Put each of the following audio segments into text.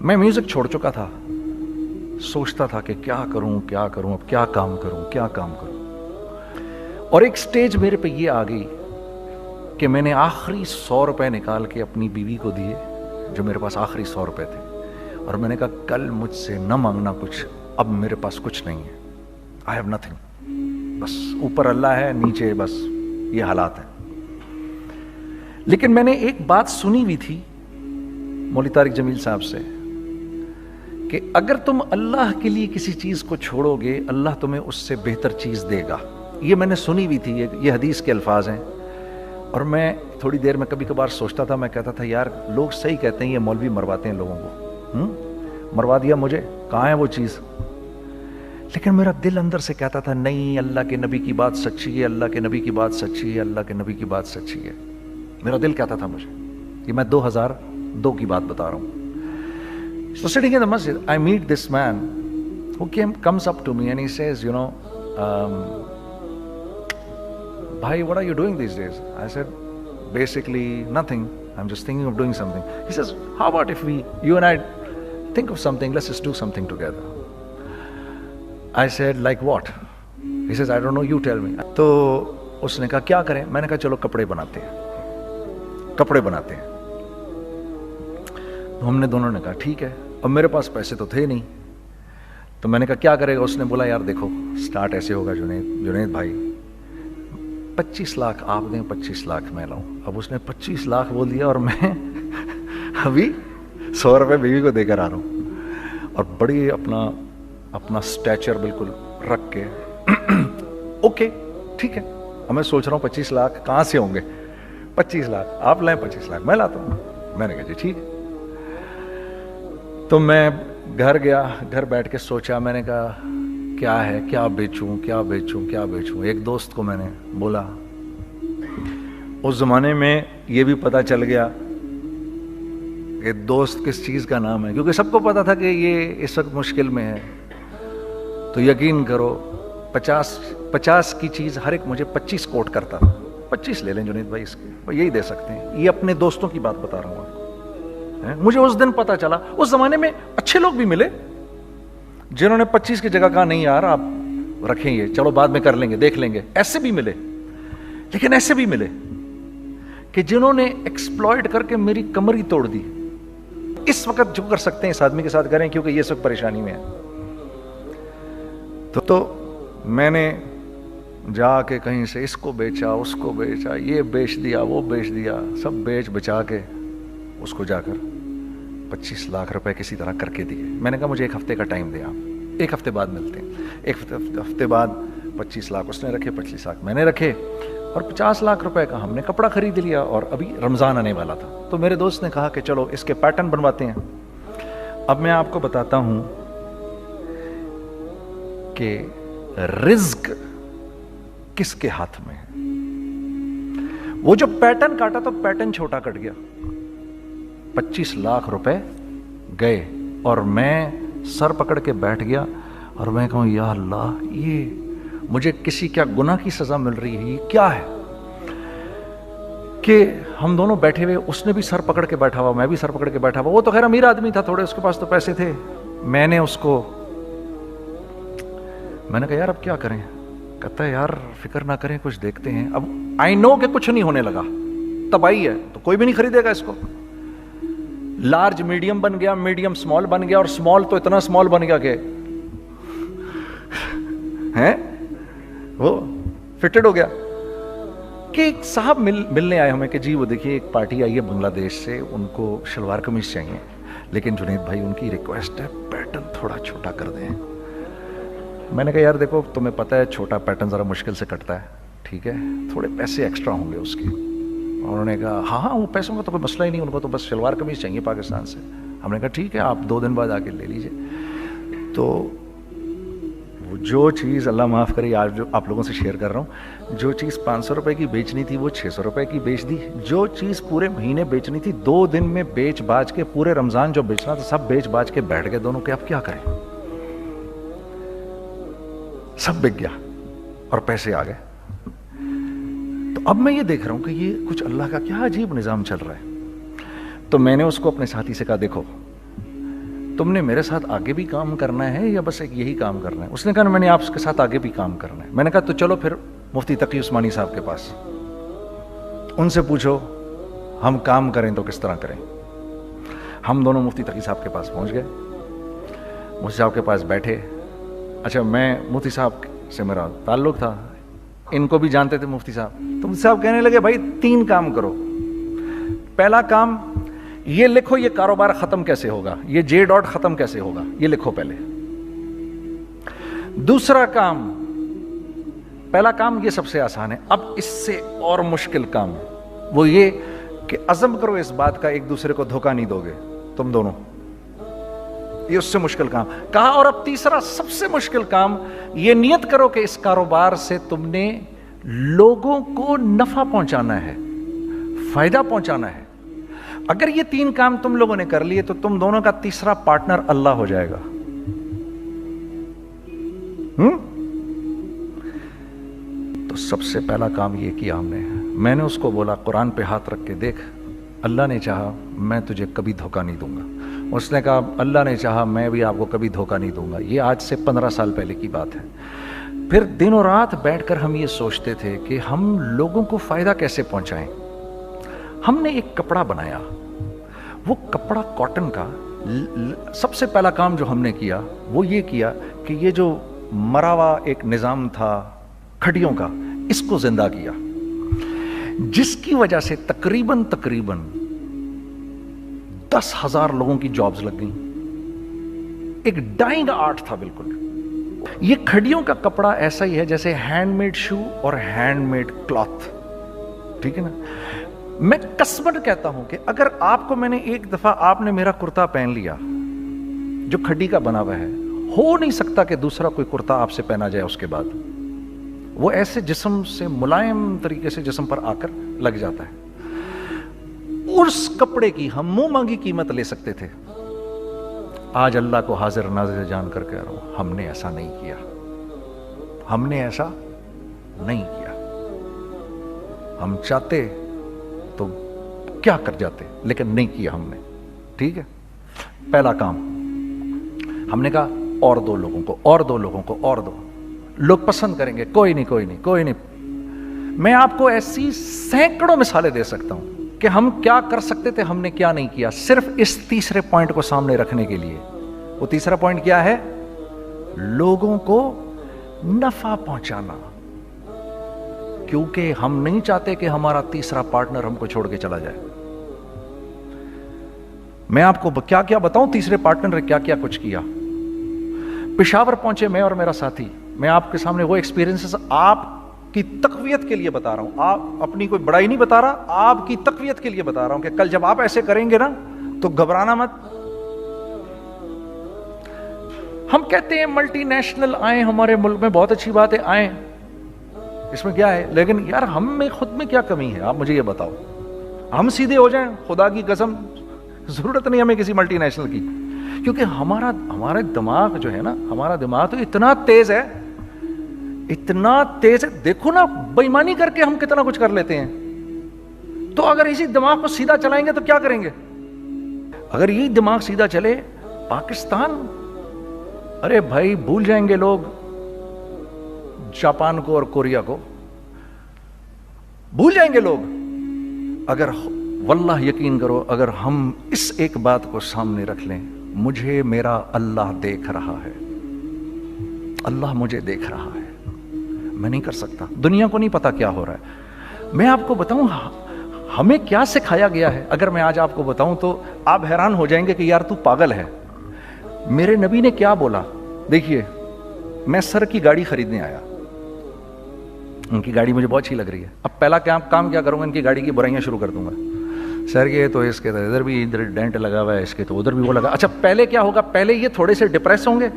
میں میوزک چھوڑ چکا تھا, سوچتا تھا کہ کیا کروں, اب کیا کام کروں. اور ایک سٹیج میرے پہ یہ آ گئی کہ میں نے آخری 100 روپے نکال کے اپنی بیوی کو دیے, جو میرے پاس آخری 100 روپے تھے, اور میں نے کہا کل مجھ سے نہ مانگنا کچھ, اب میرے پاس کچھ نہیں ہے, آئی ہیو نتھنگ, بس اوپر اللہ ہے, نیچے بس یہ حالات ہیں. لیکن میں نے ایک بات سنی ہوئی تھی مولوی طارق جمیل صاحب سے کہ اگر تم اللہ کے لیے کسی چیز کو چھوڑو گے, اللہ تمہیں اس سے بہتر چیز دے گا. یہ میں نے سنی ہوئی تھی, یہ حدیث کے الفاظ ہیں. اور میں تھوڑی دیر میں کبھی کبھار سوچتا تھا, میں کہتا تھا یار لوگ صحیح کہتے ہیں, یہ مولوی مرواتے ہیں لوگوں کو, مروا دیا مجھے, کہاں ہے وہ چیز. لیکن میرا دل اندر سے کہتا تھا نہیں, اللہ کے نبی کی بات سچی ہے, اللہ کے نبی کی بات سچی ہے, اللہ کے نبی کی بات سچی ہے. میرا دل کہتا تھا مجھے. یہ میں 2002 کی بات بتا رہا ہوں. So sitting in the masjid, I meet this man who comes up to me and he says, you know, bhai, what are you doing these days? I said, basically nothing. I'm just thinking of doing something. He says, how about if you and I think of something, let's just do something together. I said, like what? He says, I don't know, you tell me. تو اس نے کہا کیا کریں؟ میں نے کہا چلو کپڑے بناتے ہیں. ہم نے دونوں نے کہا ٹھیک ہے. اب میرے پاس پیسے تو تھے نہیں, تو میں نے کہا کیا کرے گا؟ اس نے بولا یار دیکھو سٹارٹ ایسے ہوگا جنید بھائی, 25 لاکھ آپ دیں, 25 لاکھ میں لاؤں. اب اس نے 25 لاکھ بول دیا اور میں ابھی 100 روپے بیوی کو دے کر آ رہا ہوں, اور بڑی اپنا سٹیچر بالکل رکھ کے اوکے ٹھیک ہے. اب میں سوچ رہا ہوں 25 لاکھ کہاں سے ہوں گے, 25 لاکھ آپ لائیں, 25 لاکھ میں لاتا ہوں. میں نے کہا جی ٹھیک ہے. تو میں گھر گیا, گھر بیٹھ کے سوچا, میں نے کہا کیا ہے, کیا بیچوں. ایک دوست کو میں نے بولا, اس زمانے میں یہ بھی پتا چل گیا کہ دوست کس چیز کا نام ہے, کیونکہ سب کو پتا تھا کہ یہ اس وقت مشکل میں ہے. تو یقین کرو 50 کی چیز ہر ایک مجھے 25 کوٹ کرتا تھا. 25 لے لیں جنید بھائی, اس کے یہی دے سکتے ہیں. یہ اپنے دوستوں کی بات بتا رہا ہوں آپ کو. مجھے اس دن پتا چلا, اس زمانے میں اچھے لوگ بھی ملے جنہوں نے 25 کی جگہ کہا نہیں یار آپ رکھیں, یہ چلو بعد میں کر لیں گے, دیکھ لیں گے. ایسے بھی ملے, لیکن ایسے بھی ملے کہ جنہوں نے ایکسپلائٹ کر کے میری کمر ہی توڑ دی. اس وقت جو کر سکتے ہیں اس آدمی کے ساتھ کریں, کیونکہ یہ سب پریشانی میں ہے. تو میں نے جا کے کہیں سے اس کو بیچا, اس کو بیچا, یہ بیچ دیا, وہ بیچ دیا, سب بیچ بچا کے اس کو جا کر 25 لاکھ روپے کسی طرح کر کے دیے. میں نے کہا مجھے 1 ہفتے کا ٹائم دیں آپ, 1 ہفتے بعد ملتے ہیں. 1 ہفتے بعد 25 لاکھ اس نے رکھے, 25 لاکھ میں نے رکھے, اور 50 لاکھ روپے کا ہم نے کپڑا خرید لیا. اور ابھی رمضان آنے والا تھا, تو میرے دوست نے کہا کہ چلو اس کے پیٹرن بنواتے ہیں. اب میں آپ کو بتاتا ہوں کہ رزق کس کے ہاتھ میں ہے. وہ جو پیٹرن کاٹا تو پیٹرن چھوٹا کٹ گیا, 25 لاکھ روپے گئے, اور میں سر پکڑ کے بیٹھ گیا اور میں کہوں یا اللہ, یہ مجھے کسی کیا گناہ کی سزا مل رہی ہے, یہ کیا ہے. کہ ہم دونوں بیٹھے ہوئے, اس نے بھی سر پکڑ کے بیٹھا ہوا, میں بھی سر پکڑ کے بیٹھا ہوا. وہ تو خیر امیر آدمی تھا تھوڑے, اس کے پاس تو پیسے تھے. میں نے اس کو میں نے کہا یار اب کیا کریں. کہتا ہے یار فکر نہ کریں, کچھ دیکھتے ہیں. اب آئی نو کہ کچھ نہیں ہونے لگا, تباہی ہے, تو کوئی بھی نہیں خریدے گا اس کو. لارج میڈیم بن گیا, میڈیم اسمال بن گیا, اور اسمال تو اتنا اسمال بن گیا کہ وہ فٹڈ ہو گیا. کہ ایک صاحب ملنے آئے ہمیں کہ جی وہ دیکھیے ایک پارٹی آئی ہے بنگلہ دیش سے, ان کو شلوار قمیص چاہیے, لیکن جنید بھائی ان کی ریکویسٹ ہے پیٹرن تھوڑا چھوٹا کر دیں. میں نے کہا یار دیکھو تمہیں پتہ ہے چھوٹا پیٹرن ذرا مشکل سے کٹتا ہے, ٹھیک ہے تھوڑے پیسے ایکسٹرا ہوں گے اس کے. انہوں نے کہا ہاں وہ پیسوں کا تو کوئی مسئلہ ہی نہیں, ان کو تو بس شلوار قمیص چاہیے پاکستان سے. ہم نے کہا ٹھیک ہے آپ 2 دن بعد آ کے لے لیجیے. تو وہ جو چیز اللہ معاف کرے, آج جو آپ لوگوں سے شیئر کر رہا ہوں, جو چیز 500 روپے کی بیچنی تھی وہ 600 روپے کی بیچ دی. جو چیز پورے مہینے بیچنی تھی 2 دن میں بیچ باچ کے, پورے رمضان جو بیچنا تھا سب بیچ باچ کے بیٹھ گئے دونوں. کہ اب کیا کریں, سب بک گیا اور پیسے آ گئے. تو اب میں یہ دیکھ رہا ہوں کہ یہ کچھ اللہ کا کیا عجیب نظام چل رہا ہے. تو میں نے اس کو اپنے ساتھی سے کہا دیکھو تم نے میرے ساتھ آگے بھی کام کرنا ہے یا بس ایک یہی کام کرنا ہے؟ اس نے کہا میں نے آپ کے ساتھ آگے بھی کام کرنا ہے۔ میں نے کہا تو چلو پھر مفتی تقی عثمانی صاحب کے پاس، ان سے پوچھو ہم کام کریں تو کس طرح کریں۔ ہم دونوں مفتی تقی صاحب کے پاس پہنچ گئے، مفتی صاحب کے پاس بیٹھے۔ اچھا میں مفتی صاحب سے میرا تعلق تھا، ان کو بھی جانتے تھے مفتی صاحب، تو مفتی صاحب کہنے لگے بھائی 3 کام کرو۔ پہلا کام یہ لکھو یہ کاروبار ختم کیسے ہوگا، یہ جے ڈاٹ ختم کیسے ہوگا، یہ لکھو پہلے۔ دوسرا کام، پہلا کام یہ سب سے آسان ہے، اب اس سے اور مشکل کام وہ یہ کہ عزم کرو اس بات کا ایک دوسرے کو دھوکہ نہیں دو گے تم دونوں، یہ اس سے مشکل کام کہا۔ اور اب تیسرا سب سے مشکل کام، یہ نیت کرو کہ اس کاروبار سے تم نے لوگوں کو نفع پہنچانا ہے، فائدہ پہنچانا ہے۔ اگر یہ 3 کام تم لوگوں نے کر لیے تو تم دونوں کا تیسرا پارٹنر اللہ ہو جائے گا۔ تو سب سے پہلا کام یہ کیا ہم نے، میں نے اس کو بولا قرآن پہ ہاتھ رکھ کے دیکھ، اللہ نے چاہا میں تجھے کبھی دھوکہ نہیں دوں گا۔ اس نے کہا اللہ نے چاہا میں بھی آپ کو کبھی دھوکہ نہیں دوں گا۔ یہ آج سے 15 سال پہلے کی بات ہے۔ پھر دن و رات بیٹھ کر ہم یہ سوچتے تھے کہ ہم لوگوں کو فائدہ کیسے پہنچائیں۔ ہم نے ایک کپڑا بنایا، وہ کپڑا کاٹن کا۔ سب سے پہلا کام جو ہم نے کیا وہ یہ کیا کہ یہ جو مرا ہوا ایک نظام تھا کھڑیوں کا، اس کو زندہ کیا، جس کی وجہ سے تقریباً 10,000 لوگوں کی جابز لگ گئیں۔ ایک ڈائنگ آرٹ تھا بالکل۔ یہ کھڑیوں کا کپڑا ایسا ہی ہے جیسے ہینڈ میڈ شو اور ہینڈ میڈ کلاتھ، ٹھیک ہے نا۔ میں قسمن کہتا ہوں کہ اگر آپ کو میں نے ایک دفعہ آپ نے میرا کرتا پہن لیا جو کھڈی کا بنا ہوا ہے، ہو نہیں سکتا کہ دوسرا کوئی کرتا آپ سے پہنا جائے اس کے بعد۔ وہ ایسے جسم سے ملائم طریقے سے جسم پر آ کر لگ جاتا ہے۔ اس کپڑے کی ہم منہ مانگی قیمت لے سکتے تھے۔ آج اللہ کو حاضر ناظر جان کر کہہ رہا ہوں، ہم نے ایسا نہیں کیا، ہم نے ایسا نہیں کیا۔ ہم چاہتے تو کیا کر جاتے، لیکن نہیں کیا ہم نے، ٹھیک ہے۔ پہلا کام ہم نے کہا اور 2 لوگوں کو، اور 2 لوگوں کو، اور 2 لوگ پسند کریں گے، کوئی نہیں۔ میں آپ کو ایسی سینکڑوں مثالیں دے سکتا ہوں کہ ہم کیا کر سکتے تھے، ہم نے کیا نہیں کیا، صرف اس تیسرے پوائنٹ کو سامنے رکھنے کے لیے۔ وہ تیسرا پوائنٹ کیا ہے؟ لوگوں کو نفع پہنچانا، کیونکہ ہم نہیں چاہتے کہ ہمارا تیسرا پارٹنر ہم کو چھوڑ کے چلا جائے۔ میں آپ کو کیا کیا بتاؤں، تیسرے پارٹنر نے کیا کیا کچھ کیا۔ پشاور پہنچے میں اور میرا ساتھی، میں آپ کے سامنے وہ ایکسپیرینسز آپ کی تقویت کے لیے بتا رہا ہوں، آپ اپنی کوئی بڑائی نہیں بتا رہا، آپ کی تقویت کے لیے بتا رہا ہوں کہ کل جب آپ ایسے کریں گے نا تو گھبرانا مت۔ ہم کہتے ہیں ملٹی نیشنل آئیں ہمارے ملک میں، بہت اچھی بات ہے، آئیں، اس میں کیا ہے، لیکن یار ہم میں خود میں کیا کمی ہے، آپ مجھے یہ بتاؤ۔ ہم سیدھے ہو جائیں، خدا کی قسم ضرورت نہیں ہمیں کسی ملٹی نیشنل کی، کیونکہ ہمارا دماغ جو ہے نا، ہمارا دماغ تو اتنا تیز ہے، دیکھو نا بے ایمانی کر کے ہم کتنا کچھ کر لیتے ہیں۔ تو اگر اسی دماغ کو سیدھا چلائیں گے تو کیا کریں گے؟ اگر یہی دماغ سیدھا چلے، پاکستان، ارے بھائی بھول جائیں گے لوگ جاپان کو اور کوریا کو، بھول جائیں گے لوگ۔ اگر واللہ یقین کرو، اگر ہم اس ایک بات کو سامنے رکھ لیں، مجھے میرا اللہ دیکھ رہا ہے، اللہ مجھے دیکھ رہا ہے، میں نہیں کر سکتا، دنیا کو نہیں پتا کیا ہو رہا ہے۔ میں آپ کو بتاؤں ہمیں کیا سکھایا گیا ہے، اگر میں آج آپ کو بتاؤں تو آپ حیران ہو جائیں گے کہ یار تو پاگل ہے۔ میرے نبی نے کیا بولا؟ دیکھیے، میں سر کی گاڑی خریدنے آیا، ان کی گاڑی مجھے بہت اچھی لگ رہی ہے۔ اب پہلا کام کیا کروں گا، ان کی گاڑی کی برائیاں شروع کر دوں گا۔ سر کے تو اس کے تو ادھر بھی ادھر ڈینٹ لگا ہوا ہے، اس کے تو ادھر بھی وہ لگا۔ اچھا پہلے کیا ہوگا، پہلے یہ تھوڑے سے ڈپریس ہوں گے،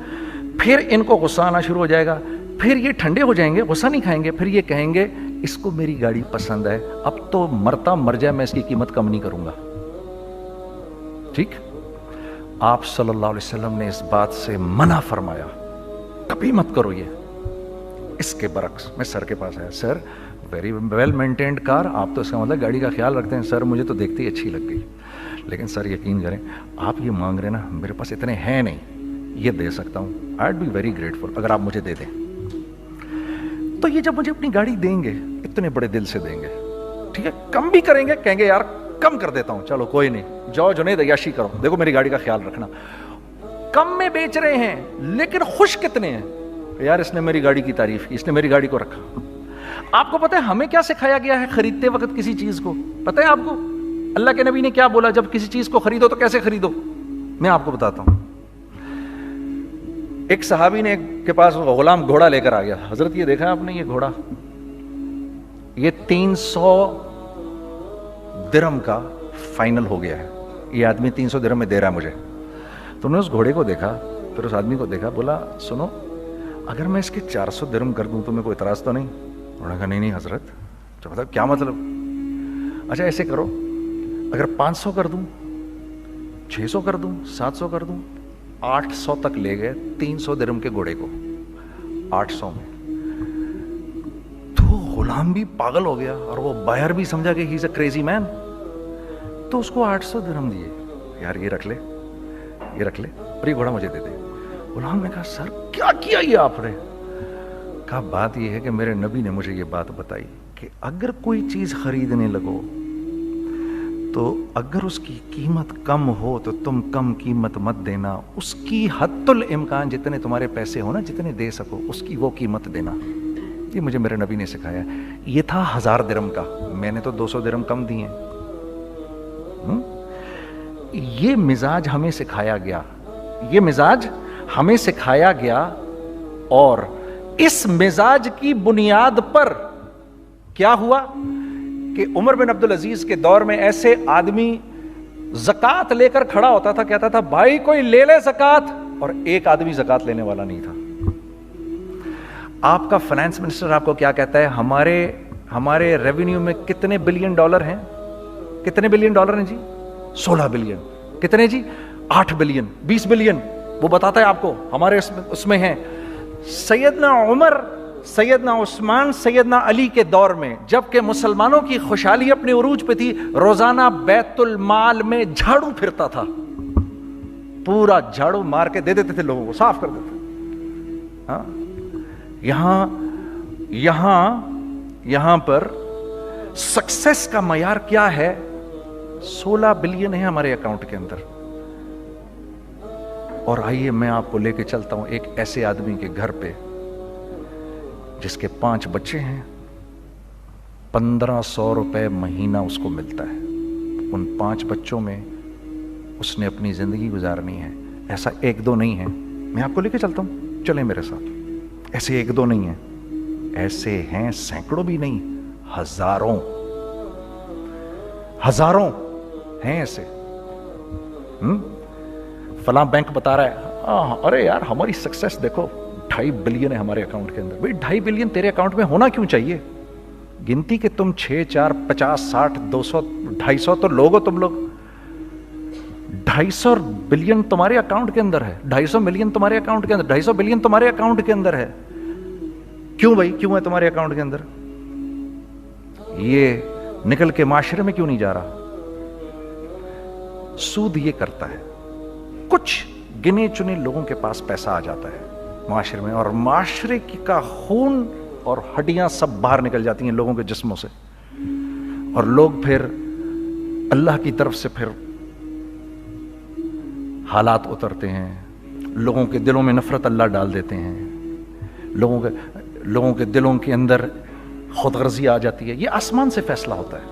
پھر ان کو غصہ آنا شروع ہو جائے گا، پھر یہ ٹھنڈے ہو جائیں گے، غصہ نہیں کھائیں گے، پھر یہ کہیں گے اس کو میری گاڑی پسند ہے، اب تو مرتا مر جائے میں اس کی قیمت کم نہیں کروں گا۔ ٹھیک، آپ صلی اللہ علیہ وسلم نے اس بات سے منع فرمایا، کبھی مت کرو یہ۔ اس کے برعکس میں سر کے پاس آیا، سر ویری ویل مینٹینڈ کار، آپ تو اس کا مطلب گاڑی کا خیال رکھتے ہیں۔ سر مجھے تو دیکھتے ہی اچھی لگ گئی، لیکن سر یقین کریں آپ یہ مانگ رہے نا, میرے پاس اتنے ہیں نہیں, یہ دے سکتا ہوں, I would be very grateful اگر آپ مجھے دے دیں. تو یہ جب مجھے اپنی گاڑی دیں گے اتنے بڑے دل سے دیں گے, ٹھیک ہے, کم بھی کریں گے, کہیں گے یار کم کر دیتا ہوں, چلو کوئی نہیں, جاؤ جنید عیاشی کرو, دیکھو میری گاڑی کا خیال رکھنا. کم میں بیچ رہے ہیں لیکن خوش کتنے ہیں, یار اس نے میری گاڑی کی تعریف کی, اس نے میری گاڑی کو رکھا. آپ کو پتہ ہے ہمیں کیا سکھایا گیا ہے خریدتے وقت کسی چیز کو؟ پتہ ہے آپ کو اللہ کے نبی نے کیا بولا جب کسی چیز کو خریدو تو کیسے خریدو؟ میں آپ کو بتاتا ہوں. ایک صحابی نے کے پاس غلام گھوڑا لے کر آ گیا. حضرت یہ دیکھا آپ نے, یہ گھوڑا یہ 300 درہم کا فائنل ہو گیا ہے, یہ آدمی 300 درہم میں دے رہا ہے مجھے. تو نے اس گھوڑے کو دیکھا, پھر اس آدمی کو دیکھا, بولا سنو اگر میں اس کے 400 درہم کر دوں تو میں کوئی اعتراض تو نہیں؟ انہوں نے کہا نہیں حضرت. تو مطلب کیا مطلب؟ اچھا ایسے کرو, اگر 500 کر دوں, 600 کر دوں, 700 کر دوں, 800 تک لے گئے 300 درہم کے گھوڑے کو 800 میں. تو غلام بھی پاگل ہو گیا اور وہ بائر بھی سمجھا کہ ہی از اے کریزی مین, تو اس کو 800 درہم دیے. یار یہ رکھ لے, یہ رکھ لے, اور یہ گھوڑا مجھے دے دے. غلام نے کہا سر کیا کیا یہ آپ نے؟ کہا بات یہ ہے کہ میرے نبی نے مجھے یہ بات بتائی کہ اگر کوئی چیز خریدنے لگو تو اگر اس کی قیمت کم ہو تو تم کم قیمت مت دینا, اس کی حد الامکان جتنے تمہارے پیسے ہو نا, جتنے دے سکو اس کی وہ قیمت دینا. یہ مجھے میرے نبی نے سکھایا. یہ تھا 1000 درہم کا, میں نے تو 200 درہم کم دیے. یہ مزاج ہمیں سکھایا گیا, یہ مزاج ہمیں سکھایا گیا, اور اس مزاج کی بنیاد پر کیا ہوا کہ عمر بن عبدالعزیز کے دور میں ایسے آدمی زکوٰۃ لے کر کھڑا ہوتا تھا, کہتا تھا بھائی کوئی لے لے زکوٰۃ, اور ایک آدمی زکوٰۃ لینے والا نہیں تھا. آپ کا فائنانس منسٹر آپ کو کیا کہتا ہے, ہمارے ریونیو میں کتنے بلین ڈالر ہیں؟ کتنے بلین ڈالر ہیں جی؟ 16 بلین. کتنے جی؟ 8 بلین, 20 بلین, وہ بتاتا ہے آپ کو ہمارے اس میں ہیں. سیدنا عمر, سیدنا عثمان, سیدنا علی کے دور میں جبکہ مسلمانوں کی خوشحالی اپنے عروج پہ تھی, روزانہ بیت المال میں جھاڑو پھرتا تھا, پورا جھاڑو مار کے دے دیتے تھے لوگوں کو, صاف کر دیتے. ہاں یہاں پر سکسیس کا معیار کیا ہے؟ 16 بلین ہے ہمارے اکاؤنٹ کے اندر. اور آئیے میں آپ کو لے کے چلتا ہوں ایک ایسے آدمی کے گھر پہ جس کے 5 بچے ہیں, 1500 روپے مہینہ اس کو ملتا ہے. ان 5 بچوں میں اس نے اپنی زندگی گزارنی ہے. ایسا 1-2 نہیں ہے, میں آپ کو لے کے چلتا ہوں, چلیں میرے ساتھ. ایسے 1-2 نہیں ہیں, ایسے ہیں سینکڑوں بھی نہیں, ہزاروں ہیں ایسے. فلاں بینک بتا رہا ہے ارے یار ہماری سکسیس دیکھو 2.5 بلین ہے ہمارے اکاؤنٹ کے اندر. بھائی 2.5 بلین تیرے اکاؤنٹ میں ہونا کیوں چاہیے؟ گنتی کہ تم 6, 4, 50, 60, 200, 250 تو لوگ ہو تم لوگ. 250 بلین تمہارے اکاؤنٹ کے اندر ہے, 250 ملین تمہارے اکاؤنٹ کے اندر, 250 بلین تمہارے اکاؤنٹ کے اندر ہے. کیوں بھائی, کیوں ہے تمہارے اکاؤنٹ کے اندر؟ یہ نکل کے معاشرے میں کیوں نہیں جا رہا؟ سود یہ کرتا ہے, کچھ گنے چنے لوگوں کے پاس پیسہ آ جاتا ہے معاشرے میں, اور معاشرے کا خون اور ہڈیاں سب باہر نکل جاتی ہیں لوگوں کے جسموں سے, اور لوگ پھر اللہ کی طرف سے پھر حالات اترتے ہیں, لوگوں کے دلوں میں نفرت اللہ ڈال دیتے ہیں, لوگوں کے دلوں کے اندر خود غرضی آ جاتی ہے. یہ آسمان سے فیصلہ ہوتا ہے,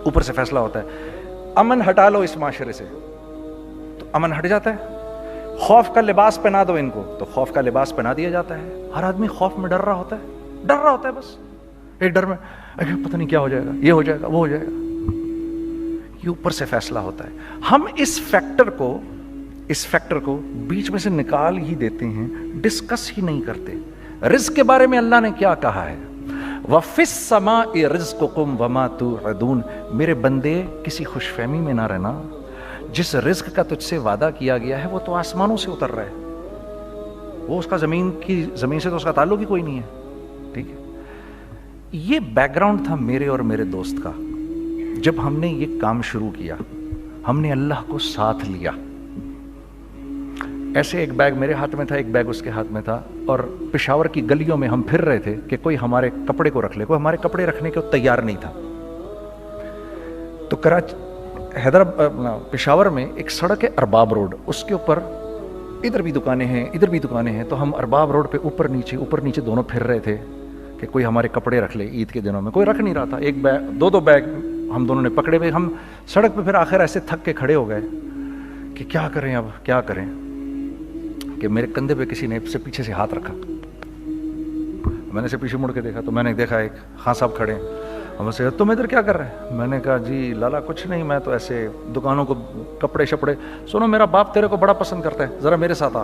اوپر سے فیصلہ ہوتا ہے. امن ہٹا لو اس معاشرے سے تو امن ہٹ جاتا ہے. خوف کا لباس پہنا دو ان کو تو خوف کا لباس پہنا دیا جاتا ہے. ہر آدمی خوف میں ڈر رہا ہوتا ہے, بس ایک ڈر میں پتہ نہیں کیا ہو جائے گا, یہ ہو جائے گا, وہ ہو جائے گا. یہ اوپر سے فیصلہ ہوتا ہے. ہم اس فیکٹر کو بیچ میں سے نکال ہی دیتے ہیں, ڈسکس ہی نہیں کرتے. رزق کے بارے میں اللہ نے کیا کہا ہے؟ وَفِي السَّمَاءِ رِزْقُكُمْ وَمَا تُوعَدُونَ. میرے بندے کسی خوش فہمی میں نہ رہنا, جس رزق کا تجھ سے وعدہ کیا گیا ہے وہ تو آسمانوں سے اتر رہا ہے, وہ اس کا زمین سے تو اس کا تعلق ہی کوئی نہیں ہے. ٹھیک ہے, یہ بیک گراؤنڈ تھا میرے اور میرے دوست کا. جب ہم نے یہ کام شروع کیا ہم نے اللہ کو ساتھ لیا. ایسے ایک بیگ میرے ہاتھ میں تھا, ایک بیگ اس کے ہاتھ میں تھا, اور پشاور کی گلیوں میں ہم پھر رہے تھے کہ کوئی ہمارے کپڑے کو رکھ لے. کوئی ہمارے کپڑے رکھنے کو تیار نہیں تھا. تو پشاور میں ایک سڑک ہے ارباب روڈ, اس کے اوپر ادھر بھی دکانیں ہیں ادھر بھی دکانیں ہیں. تو ہم ارباب روڈ پہ اوپر نیچے دونوں پھر رہے تھے کہ کوئی ہمارے کپڑے رکھ لے. عید کے دنوں میں کوئی رکھ نہیں رہا تھا. ایک بیگ, دو بیگ ہم دونوں نے پکڑے ہوئے. ہم سڑک پہ پھر آخر ایسے تھک کے کھڑے ہو گئے کہ کیا کریں, اب کیا کریں, کہ میرے کندھے پہ کسی نے سے پیچھے سے ہاتھ رکھا. میں نے سے پیچھے مڑ کے دیکھا تو میں نے دیکھا ایک خان صاحب کھڑے ہیں. ہم سے تم ادھر کیا کر رہے ہیں؟ میں نے کہا جی لالا کچھ نہیں, میں تو ایسے دکانوں کو کپڑے شپڑے. سنو میرا باپ تیرے کو بڑا پسند کرتا ہے, ذرا میرے ساتھ آ.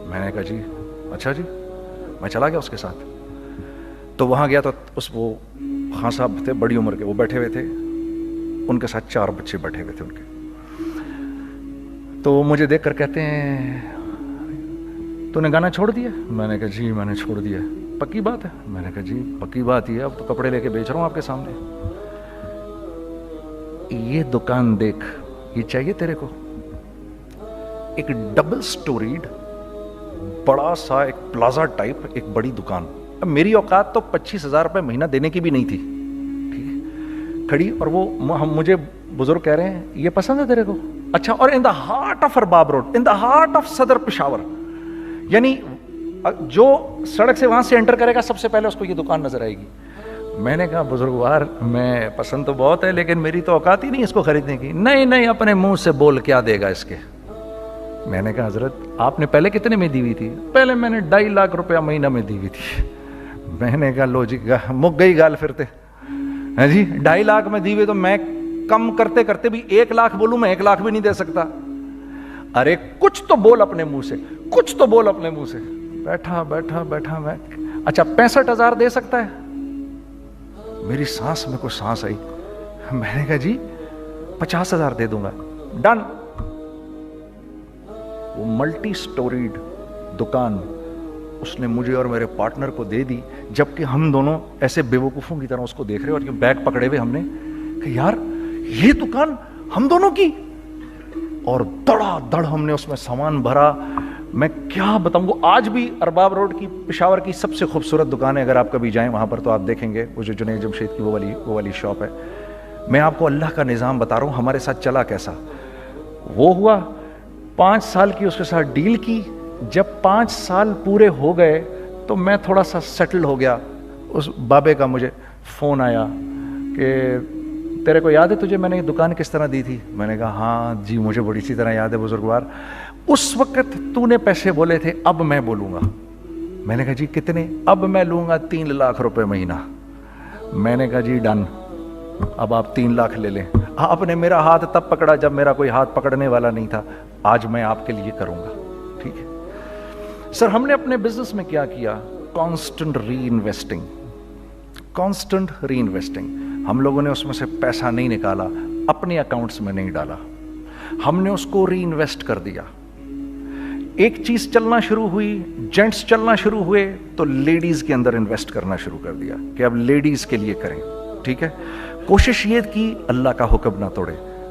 میں نے کہا جی اچھا جی. میں چلا گیا اس کے ساتھ. تو وہاں گیا تو وہ خان صاحب تھے بڑی عمر کے, وہ بیٹھے ہوئے تھے, ان کے ساتھ 4 بچے بیٹھے ہوئے تھے ان کے. تو مجھے دیکھ کر کہتے ہیں تو نے گانا چھوڑ دیا؟ میں نے کہا جی میں نے چھوڑ دیا. پکی بات ہے؟ میں نے کہا جی پکی بات ہی ہے, اب تو کپڑے لے کے بیچ رہا ہوں آپ کے سامنے. یہ دکان دیکھ, یہ چاہیے تیرے کو؟ ایک ڈبل سٹوریڈ بڑا سا ایک پلازا ٹائپ ایک بڑی دکان. اب میری اوقات تو 25,000 روپے مہینہ دینے کی بھی نہیں تھی, ٹھیک ہے, کھڑی. اور وہ مجھے بزرگ کہہ رہے ہیں یہ پسند ہے تیرے کو؟ اچھا. اور in the heart of Arbab road, in the heart of Saddar Peshawar, یعنی جو سڑک سے وہاں سے انٹر کرے گا سب سے پہلے اس کو یہ دکان نظر آئے گی. میں نے کہا بزرگوار میں پسند تو بہت ہے لیکن میری تو اوقات ہی نہیں اس کو خریدنے کی. نہیں اپنے منہ سے بول کیا دے گا اس کے. میں نے کہا حضرت آپ نے پہلے کتنے میں دی ہوئی تھی؟ پہلے میں نے 2.5 لاکھ روپیہ مہینہ میں دی ہوئی تھی. میں نے کہا لو جی مک گئی گال پھرتے ہیں جی. 2.5 لاکھ میں دی ہوئی تو میں کم کرتے کرتے بھی 1 لاکھ بولوں, میں 1 لاکھ بھی نہیں دے سکتا. ارے کچھ تو بول اپنے منہ سے, کچھ تو بول اپنے منہ سے. بیٹھا میں اچھا 65,000 دے سکتا ہے؟ میری سانس میں کوئی سانس آئی. میں نے کہا جی 50,000 دے دوں گا. ڈن. وہ ملٹی سٹوریڈ دکان اس نے مجھے اور میرے پارٹنر کو دے دی, جبکہ ہم دونوں ایسے بیوقوفوں کی طرح اس کو دیکھ رہے, اور یہ بیگ پکڑے ہوئے ہم نے کہ یار یہ دکان ہم دونوں کی. اور دڑا دڑ ہم نے اس میں سامان بھرا. میں کیا بتاؤں, وہ آج بھی ارباب روڈ کی پشاور کی سب سے خوبصورت دکان ہے. اگر آپ کبھی جائیں وہاں پر تو آپ دیکھیں گے وہ جو جنید جمشید کی وہ والی شاپ ہے. میں آپ کو اللہ کا نظام بتا رہا ہوں ہمارے ساتھ چلا کیسا. وہ ہوا 5 سال کی اس کے ساتھ ڈیل کی. جب 5 سال پورے ہو گئے تو میں تھوڑا سا سیٹل ہو گیا. اس بابے کا مجھے فون آیا کہ تیرے کو یاد ہے تجھے میں نے یہ دکان کس طرح دی تھی؟ میں نے کہا ہاں جی مجھے بڑی سی طرح یاد ہے بزرگوار. اس وقت تو نے پیسے بولے تھے, اب میں بولوں گا. میں نے کہا جی کتنے؟ اب میں لوں گا 3 لاکھ روپے مہینہ. میں نے کہا جی ڈن, اب آپ 3 لاکھ لے لیں. آپ نے میرا ہاتھ تب پکڑا جب میرا کوئی ہاتھ پکڑنے والا نہیں تھا. آج میں آپ کے لیے کروں گا, ٹھیک ہے سر. ہم نے اپنے بزنس میں کیا کیا؟ کانسٹنٹ ری انویسٹنگ. ہم لوگوں نے اس میں سے پیسہ نہیں نکالا, اپنے اکاؤنٹس میں نہیں ڈالا, ہم نے اس کو ری انویسٹ کر دیا. ایک چیز چلنا شروع ہوئی, جینٹس چلنا شروع ہوئے تو لیڈیز کے اندر انویسٹ کرنا شروع کر دیا کہ اب لیڈیز کے لیے کریں, ٹھیک ہے. کوشش یہ کی اللہ کا حکم نہ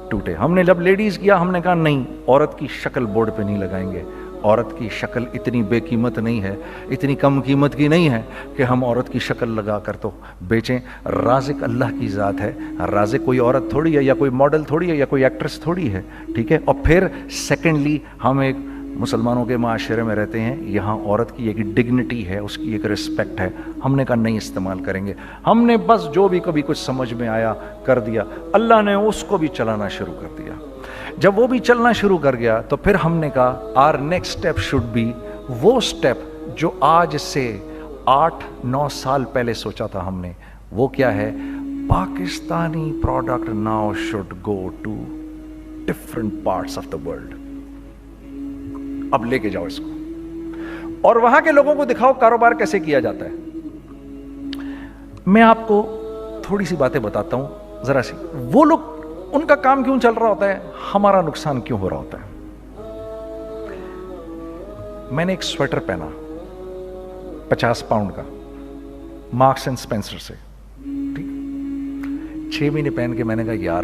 ٹوٹے. ہم نے جب لیڈیز کیا ہم نے کہا نہیں, عورت کی شکل بورڈ پہ نہیں لگائیں گے. عورت کی شکل اتنی بے قیمت نہیں ہے, اتنی کم قیمت کی نہیں ہے کہ ہم عورت کی شکل لگا کر تو بیچیں. رازق اللہ کی ذات ہے, رازق کوئی عورت تھوڑی ہے یا کوئی ماڈل تھوڑی ہے یا کوئی ایکٹریس تھوڑی ہے, ٹھیک ہے. اور پھر سیکنڈلی ہم ایک مسلمانوں کے معاشرے میں رہتے ہیں, یہاں عورت کی ایک ڈگنیٹی ہے, اس کی ایک رسپیکٹ ہے. ہم نے کہا نہیں استعمال کریں گے. ہم نے بس جو بھی کبھی کچھ سمجھ میں آیا کر دیا. اللہ نے اس کو بھی چلانا شروع کر دیا. جب وہ بھی چلنا شروع کر گیا تو پھر ہم نے کہا our next step should be وہ اسٹیپ جو آج سے 8-9 سال پہلے سوچا تھا ہم نے. وہ کیا ہے؟ Pakistani product now should go to different parts of the world. اب لے کے جاؤ اس کو اور وہاں کے لوگوں کو دکھاؤ کاروبار کیسے کیا جاتا ہے. میں آپ کو تھوڑی سی باتیں بتاتا ہوں ذرا سی. وہ لوگ ان کا کام کیوں چل رہا ہوتا ہے, ہمارا نقصان کیوں ہو رہا ہوتا ہے. میں نے ایک سویٹر پہنا 50 پاؤنڈ کا مارکس اینڈ اسپینسر سے, ٹھیک. 6 مہینے پہن کے میں نے کہا یار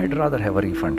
I'd rather have a refund।